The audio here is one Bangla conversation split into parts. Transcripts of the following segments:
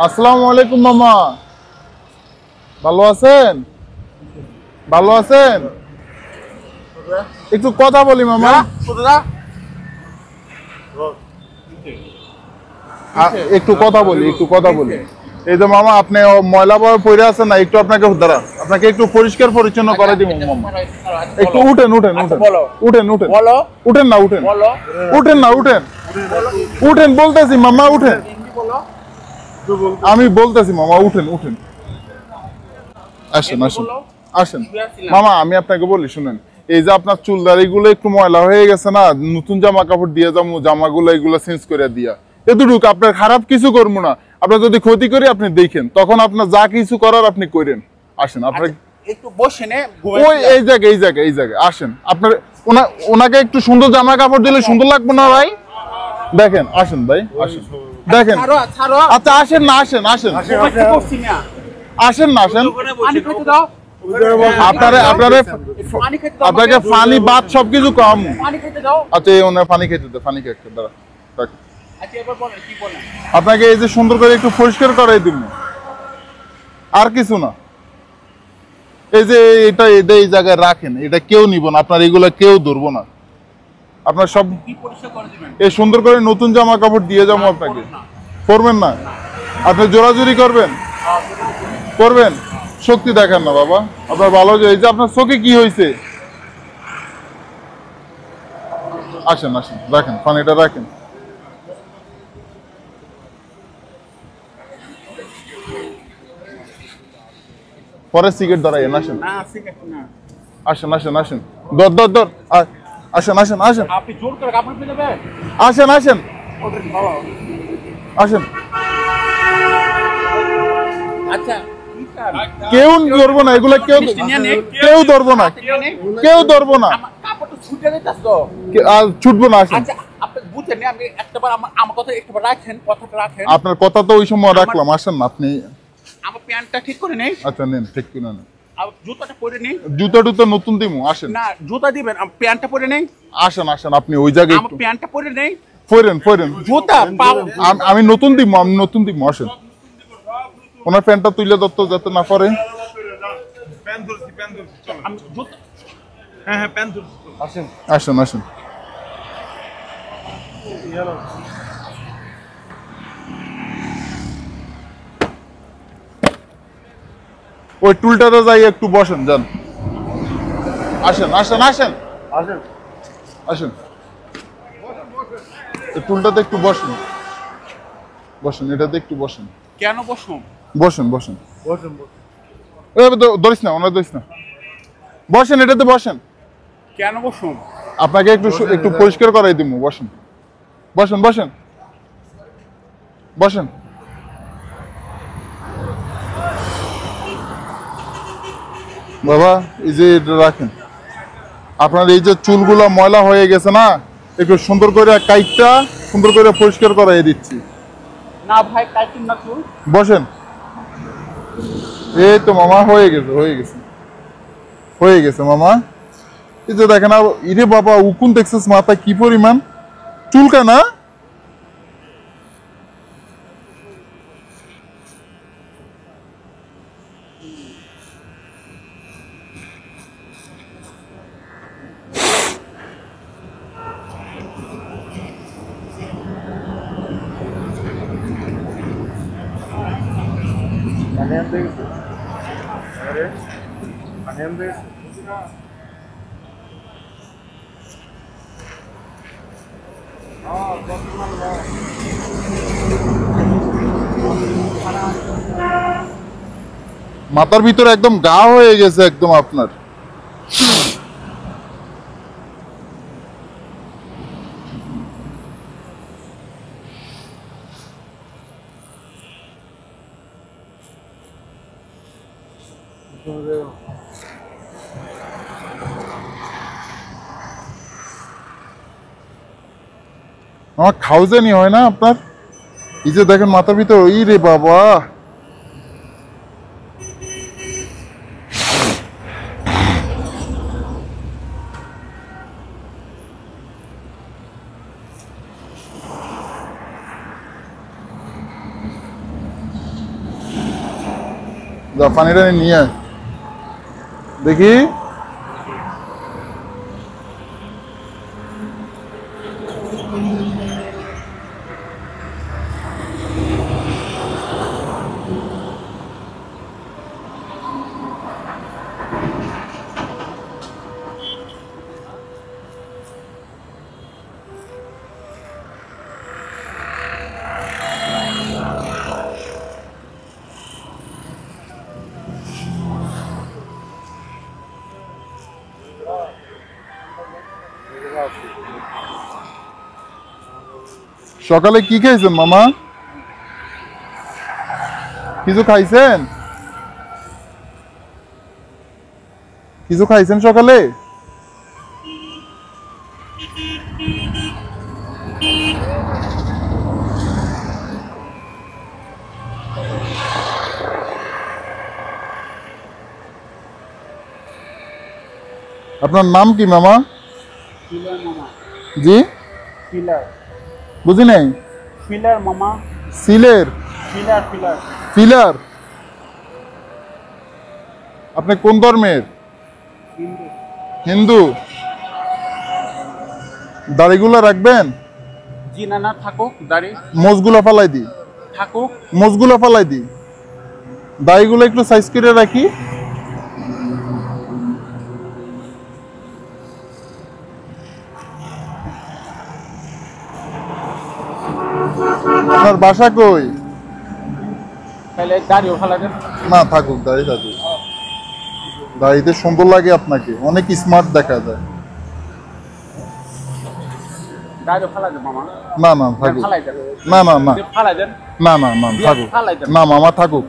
আসসালামু আলাইকুম মামা, ভালো আছেন? ভালো আছেন? একটু কথা বলি মামা। একটু কথা বলি, একটু কথা বলি। এই যে মামা, আপনি ময়লা পড়ে আছেন না, একটু আপনাকে দাঁড়া, আপনাকে একটু পরিষ্কার পরিচ্ছন্ন করে দিব মামা। একটু উঠেন উঠেন উঠেন উঠেন উঠেন উঠেন না, উঠেন উঠেন না, উঠেন উঠেন বলতেছি মামা, উঠেন। আমি বলতেছি মামা, উঠেন উঠেন, আসেন আসেন আসেন মামা। আমি আপনাকে বলি শুনেন, এই যে আপনার চুলদারি গুলো একটু ময়লা হয়ে গেছে না, নতুন জামা কাপড় দিয়ে যাবো, জামাগুলো এগুলো চেঞ্জ করে দিয়া এতটুকু। আপনার খারাপ কিছু করবো না, আপনার যদি ক্ষতি করি আপনি দেখেন, তখন আপনার যা কিছু করার আপনি করেন। আসেন আপনার একটু বসেন, ওই এই জায়গায় এই জায়গায় এই জায়গায় আসেন। আপনার ওনাকে একটু সুন্দর জামা কাপড় দিলে সুন্দর লাগবে না ভাই? দেখেন, আসেন ভাই, আসেন দেখেন। আচ্ছা আসেন না, আসেন আসেন আসেন না, আসেন। আপনাকে পানি ভাত সবকিছু কম। আচ্ছা ওনার পানি খেতে দে, পানি খেতে দাঁড়া। আপনাকে এই যে সুন্দর করে একটু পরিষ্কার করাই দিব, আর কিছু না। এই যে এটা এই জায়গায় রাখেন, এটা কেউ নিব না, আপনার এগুলা কেউ ধরবো না। আপনার সব এই সুন্দর করে নতুন জামা কাপড় দিয়ে যাবো আপনাকে। করবেন না? আপনি জোরাজুরি করবেন? করবেন? শক্তি দেখান না বাবা, আপনার ভালো। এই যে আপনার চোখে কি হয়েছে? আসেন আসেন, রাখেন পানিটা রাখেন। পরে সিগারেট ধরাইয়েন, আসেন আসেন আসেন আসেন, দর দর দর, আসেন আসেন আসেন আসেন আসেন আসেন। কেউ ধরবো না এগুলা, কেউ কেউ ধরবো না, কেউ ধরবো না, ছুটবো না। আসেন, আপনার কথা তো ওই সময় রাখলাম, আসেন না আপনি। আমার প্যান্টটা ঠিক করে নেই। আচ্ছা নেন, ঠিক করে নেন। জুতাটা পরে নেই। জুতা টুতা নতুন দিমু, আসেন। না জুতা দিবেন, প্যান্টটা পরে নেই। আসেন আসেন, আপনি ওই জায়গায় আমার প্যান্টটা পরে নেই। পরেন পরেন, জুতা আমি নতুন দিব, আমি নতুন দিব। আসেন, ওনার প্যান্টটা তুলে দত্ত যাতে না পরে। আসেন আসেন। ওই টুলটাতে যাই, একটু বসেন যান। আসেন আসেন আসেন আসেন আসেন, এই টুলটাতে একটু বসেন, বসেন এটাতে একটু বসেন। কেন বসুন? বসেন বসেন বসেন, ধরিস না, ওনার ধরিস না, বসেন এটাতে বসেন। কেন বসুন? আপনাকে একটু একটু পরিষ্কার করাই দিব, বসেন বসেন বসেন বসেন। বাবা এই যে এটা রাখেন, আপনার এই যে চুলগুলো ময়লা হয়ে গেছে না, একটু সুন্দর করে কাইটটা সুন্দর করে পরিষ্কার করাই দিচ্ছি। না ভাই, কাটিং না চুল। বসেন। এই তো মামা, হয়ে গেছে হয়ে গেছে হয়ে গেছে মামা। এই যে দেখেন, ইরে বাবা, উকুন দেখছিস মাথা কি পরিমাণ চুলকা না? মাথার ভিতরে একদম গা হয়ে গেছে একদম আপনার। আমার খাউজেনি হয় না আপনার? এই যে দেখেন মাথার ভিতরে, ওই রে বাবা। যা পানিটা নিয়ে আয়। দেখি সকালে কি খাইছেন মামা? কিছু খাইছেন? কিছু খাইছেন সকালে? আপনার নাম কি মামা? ফিলার মামা। জি ফিলার। বুঝি নাই। ফিলার মামা। সিলের ফিলার ফিলার। ফিলার। আপনি কোন ধর্মের? হিন্দু। হিন্দু। দাড়িগুলো রাখবেন? জি না না, থাকুক দাড়ি। মোজগুলো ফালাই দি। থাকুক। মোজগুলো ফালাই দি। দাড়িগুলো একটু সাইজ করে রাখি। আপনার বাসা কই? তাহলে দাড়িও ফালা দেন। না থাকুক, দাড়ি থাকুক। দাড়িতে সুন্দর লাগে আপনাকে, অনেক স্মার্ট দেখা যায়। দাড়িও ফালা দেন মামা। না না থাকুক। ফালাই দেন। না না না ফালাই দেন। না না না থাকুক। ফালাই দেন। না মামা থাকুক।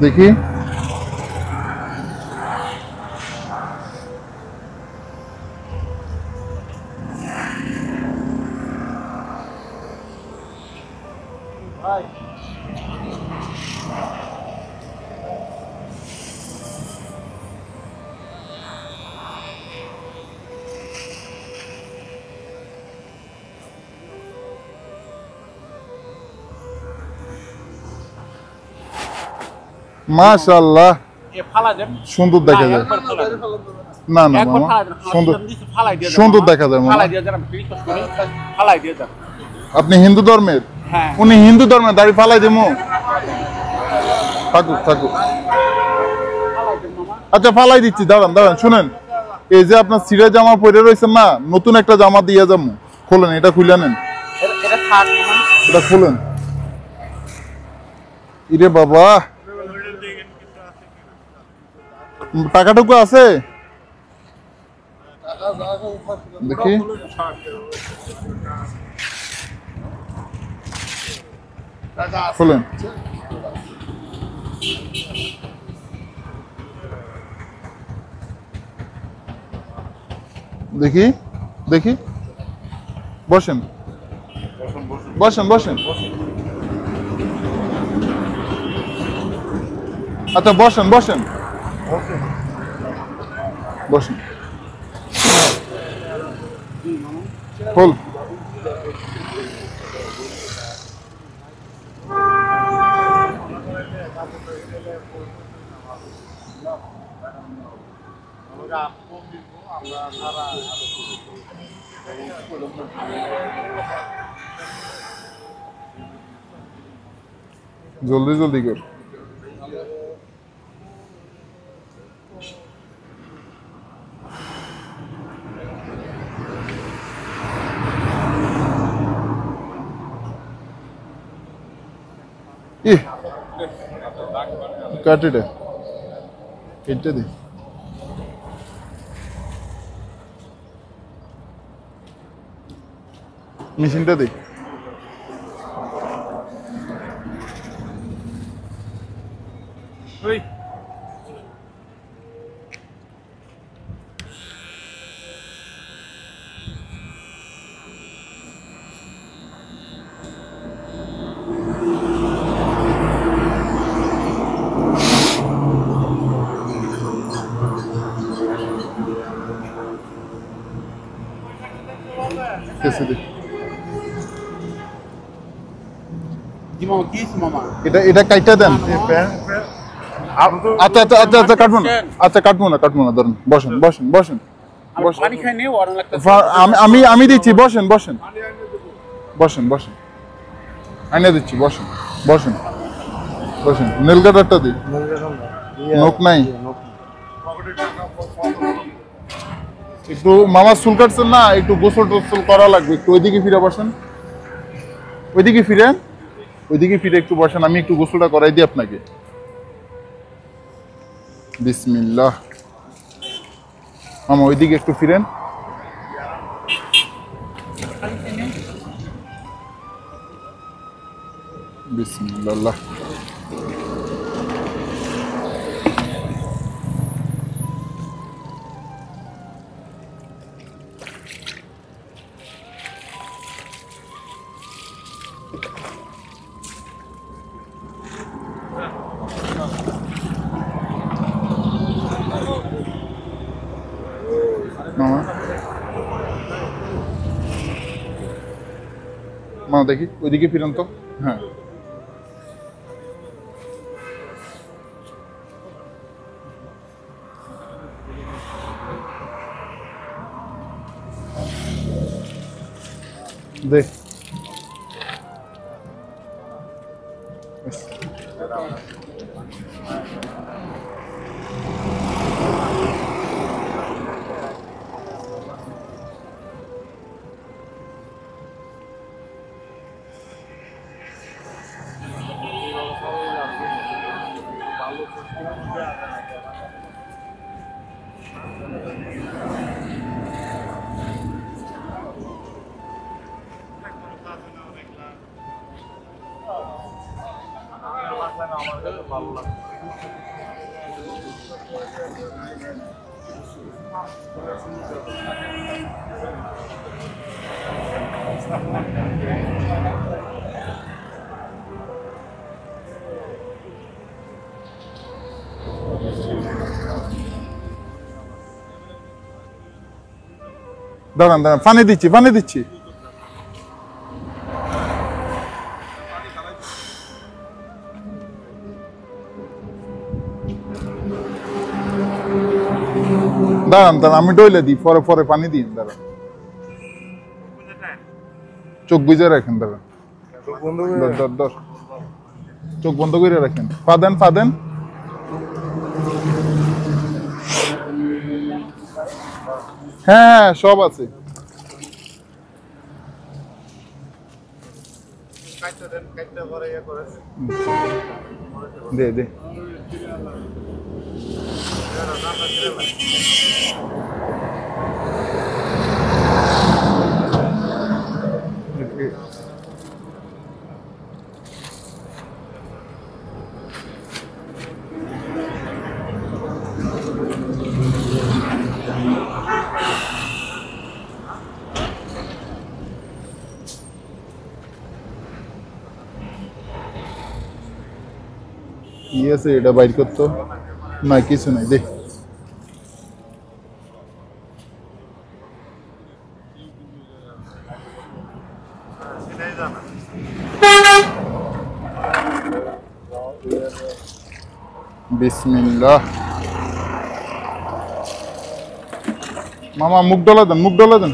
দেখি ভাই মাশাআল্লাহ, এ ফালা দেন। সুন্দর দেখা যায়। একবার ফালা দেন। না না একবার মামা, ফালা দেন। সুন্দর ফালাই দিয়ে দেন সুন্দর মামা। দেখা যায় মামা। ফালাই দিয়ে দেন, আমি রিকোয়েস্ট করি। ফালাই দিয়ে দেন। আপনি হিন্দু ধর্মের? হ্যাঁ। উনি হিন্দু ধর্মের, দাড়ি ফালাই দেবো? থাকুক থাকুক। ফালাই দেন মামা। আচ্ছা ফালাই দিচ্ছি, দাঁড়ান দাঁড়ান, শুনেন। এই যে আপনার সিরা জামা পরে রয়েছেন না, নতুন একটা জামা দিয়ে যাবো। খোলেন, এটা খুলে নেন। এটা থাক মামা। এটা খুলেন। ইরে বাবা, টাকাটুকু আছে? দেখি খুলেন। দেখি দেখি, বসেন বসেন বসেন। আচ্ছা বসেন বসেন বসেন। খোল। জলদি জলদি কর। কাট এটা, কেটে দে। মেশিনটা দে। ওই कैसे दे। জি মামা কি মামা এটা কাইটা দেন। আচ্ছা কাটবো না, কাটবো না, ধরুন বসেন বসেন বসেন বসেন। পানি খাই নিয়ে ওয়ারেন লাগতে আমি দিচ্ছি, বসেন বসেন বসেন বসেন, আইনা দিচ্ছি, বসেন বসেন বসেন। নেল কাটারটা দিই, নখ নাই। একটু মামা চুল কাটছেন না, একটু গোসল টোসল করা লাগবে, একটু ওইদিকে ফিরে বসেন, ওইদিকে ফিরে একটু বসেন, আমি একটু গোসলটা করাই দিই আপনাকে। বিসমিল্লাহ। মামা ওইদিকে একটু ফিরেন। বিসমিল্লাহ। মামা মামা দেখি ওইদিকে ফিরেন তো। হ্যাঁ দেখ, দাঁড়ান দাঁড়ান, পানি দিচ্ছি পানি দিচ্ছি। দাঁড়ান দাঁড়ান, আমি ডইলে দিই, পরে পরে পানি দিন। দাঁড়ান, চোখ বুঝে রাখেন। দাঁড়ান, চোখ বন্ধ করে রাখেন। ফাদেন ফাদেন। হ্যাঁ হ্যাঁ সব আছে। দে দে। কি আছে এটা বাইর করতো না, কিছু নাই। দেখ বিসমিল্লাহ। মামা মুখ ডলা দেন, মুখ ডলা দেন।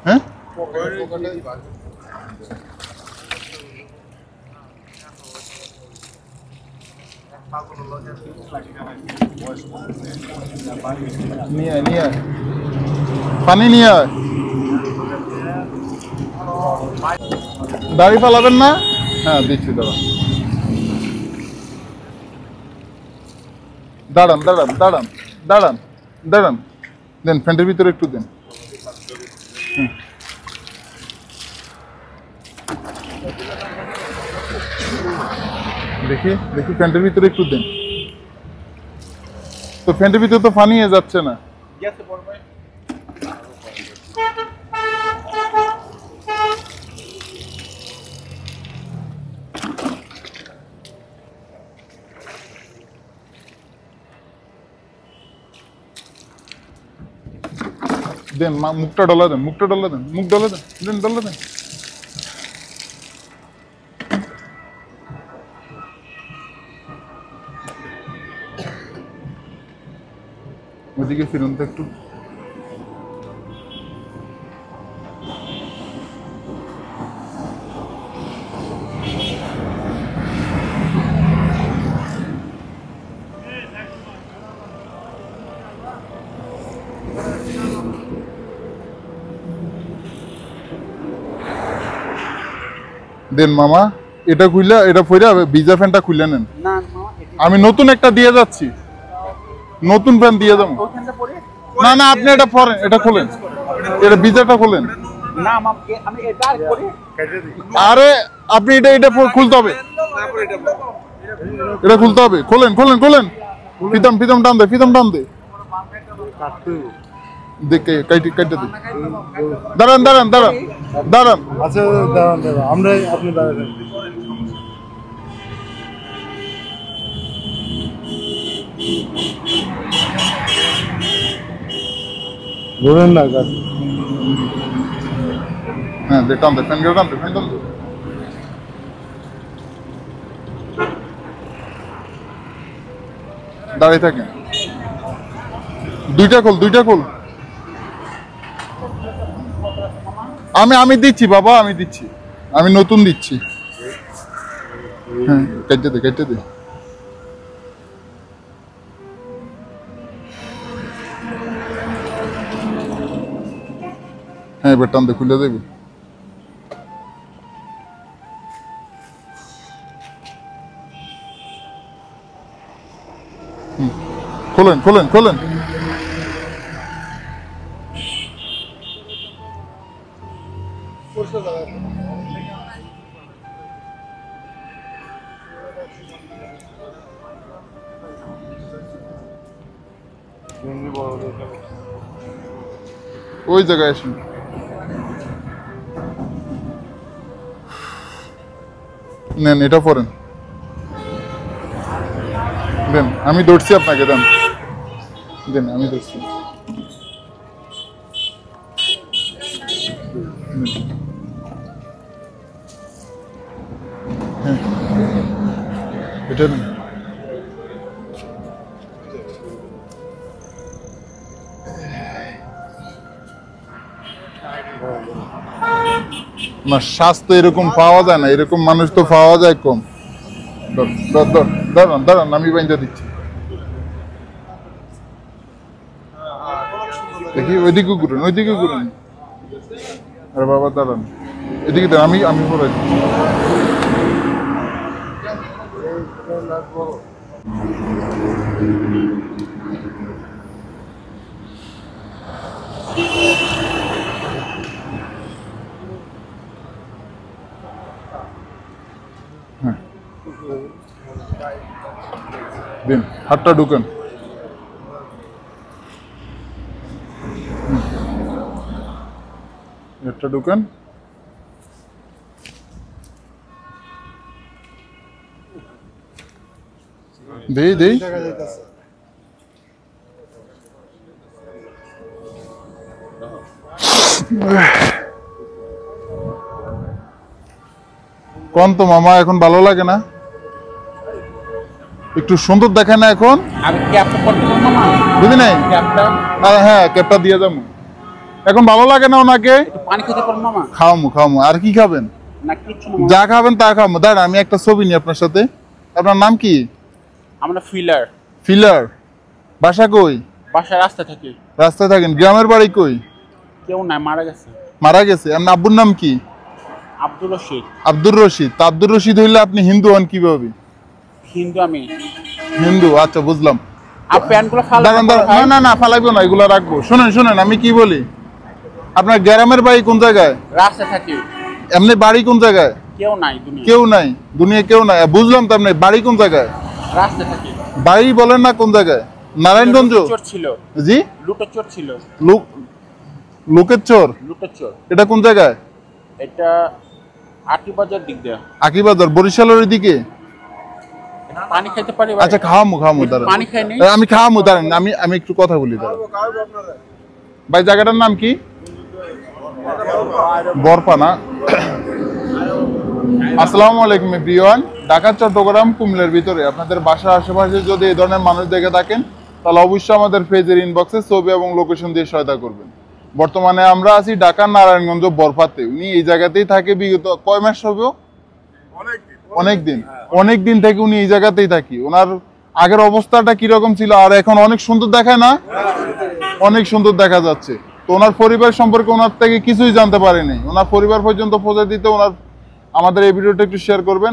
হ্যাঁ নিয়ে নিয়ে পানি নিয়ে দাড়ি ফালাবেন না। হ্যাঁ দিচ্ছি, দাঁড়ান দাঁড়ান দাঁড়ান দাঁড়ান দাঁড়ান। দেন ফ্যান্টের ভিতরে একটু দেন। দেখি দেখি ফ্যান্টের ভিতরে একটু দেন। তো ফ্যান্টের ভিতরে তো পানি যাচ্ছে না। দেন মুখটা ডলা দেন, মুখটা ডলা দেন, মুখ ডলা দেন, দেন ডলা দেন। ওদিকে ফিরুন তো একটু। দেন মামা, এটা খুইলা, এটা ফইরা ভিজা ফ্যানটা খুইলা নেন। না মামা এটা আমি নতুন একটা দিয়ে যাচ্ছি, নতুন ফ্যান দিয়ে যাবো। ওখানটা পরে না না, আপনি এটা পরেন, এটা খোলেন, এটা ভিজাটা খোলেন। না মামা আমি এটা আর পরে আরে আপনি এটা এটা খুলতে হবে, এটা খুলতে হবে। খোলেন খোলেন খোলেন, ফিতাম ফিতাম টান দে, ফিতাম টান দে, দেখে কাইটে কাইটে দে। দাঁড়ান দাঁড়ান দাঁড়ান দাঁড়ান। আচ্ছা দাঁড়ান দাঁড়ান, আমরা আপনি দাঁড়ান। বলেন না কাজ। হ্যাঁ দে, টান দে, ফ্যান গেলে টান দে, ফ্যান টান দে। দাঁড়িয়ে থাকেন, দুইটা খোল, দুইটা খোল। আমি দিচ্ছি বাবা, আমি দিচ্ছি, আমি নতুন দিচ্ছি। হ্যাঁ কেটে দে, কেটে দে। হ্যাঁ এবার টান দে, খুলে দেবে। খোলেন খোলেন খোলেন। ওই জায়গায় আসুন। নেন এটা পরেন, দেন আমি ধরছি আপনাকে, দেন দেন আমি ধরছি। হ্যাঁ এটা নেন। না স্বাস্থ্য এরকম পাওয়া যায় না, এরকম মানুষ তো পাওয়া যায় কম। দাঁড়ান দাঁড়ান, আমি বাইন্দা দিচ্ছি। দেখি ওইদিকে ঘুরুন, ওইদিকে ঘুরুন। আরে বাবা দাঁড়ান, এদিকে দেন, আমি আমি পড়াই দিচ্ছি। হ্যাঁ দিন, হাতটা ঢুকেন। একটা ঢুকেন। দেই দেই। কোন তো মামা এখন ভালো লাগে না? একটু সুন্দর দেখে না এখন? আমি ক্যাপটা করতে পারবো মামা? বুঝি নাই? ক্যাপটা হ্যাঁ ক্যাপটা দিয়ে যাবো। এখন ভালো লাগে না ওনাকে? একটু পানি খেতে পারবো মামা? খাওয়ামু খাওয়ামু। আর কি খাবেন? না কিছু না মামা। যা খাবেন তা খাওয়ামু। দাঁড়ান আমি একটা ছবি নিই আপনার সাথে। আপনার নাম কি? আমরা ফিলার। ফিলার। বাসা কই? বাসায় রাস্তা থাকি। রাস্তায় থাকেন। গ্রামের বাড়ি কই? কেউ নাই, মারা গেছে। মারা গেছে। আপনার আব্বুর নাম কি? আব্দুল রশিদ। আব্দুর রশিদ। তা আব্দুর রশিদ হইলে আপনি হিন্দু হন কিভাবে? হিন্দু আমি। হিন্দু, আচ্ছা বুঝলাম। আর প্যান্টগুলো ফালা। দাঁড়ান দাঁড়ান, না না না ফালাইবো না, এগুলো রাখবো। শুনেন শুনেন আমি কি বলি, আপনার গ্রামের বাড়ি কোন জায়গায়? রাস্তা থাকি। এমনি বাড়ি কোন জায়গায়? কেউ নাই দুনিয়া। কেউ নাই দুনিয়া, কেউ নাই। বুঝলাম তো, আপনি বাড়ি কোন জায়গায়? রাস্তা থাকি। বাড়ি বলেন না কোন জায়গায়? নারায়ণগঞ্জ? চোর ছিল। জি লুটের চোর ছিল। লোকের চোর? লুটের চোর। এটা কোন জায়গায়? এটা আটিবাজার দিক দিয়ে। আকিবাজার বরিশালের দিকে? পানি খাইতে পারি? আচ্ছা খাওয়ামু খাওয়ামু, দাঁড়ান পানি খাই নেই। আমি খাওয়ামু, দাঁড়ান আমি আমি একটু কথা বলি, দাঁড়ান ভাই জায়গাটার নাম কি? বরপানা। আসসালামু আলাইকুম এভরিওয়ান। ঢাকা, চট্টগ্রাম, কুমিল্লার ভিতরে আপনাদের বাসার আশেপাশে যদি এই ধরনের মানুষ দেখে থাকেন তাহলে অবশ্যই আমাদের পেজের ইনবক্সে ছবি এবং লোকেশন দিয়ে সহায়তা করবেন। বর্তমানে আমরা আছি ঢাকার নারায়ণগঞ্জ বরপাতে। উনি এই জায়গাতেই থাকে বিগত কয় মাস হবে? অনেক দিন থেকে উনি এই জায়গাতেই থাকি। ওনার আগের অবস্থাটা কিরকম ছিল আর এখন অনেক সুন্দর দেখায় না? অনেক সুন্দর দেখা যাচ্ছে। তো ওনার পরিবার সম্পর্কে ওনার থেকে কিছুই জানতে পারিনি। ওনার পরিবার পর্যন্ত পৌঁছে দিতে ওনার আমাদের এই ভিডিওটা একটু শেয়ার করবেন।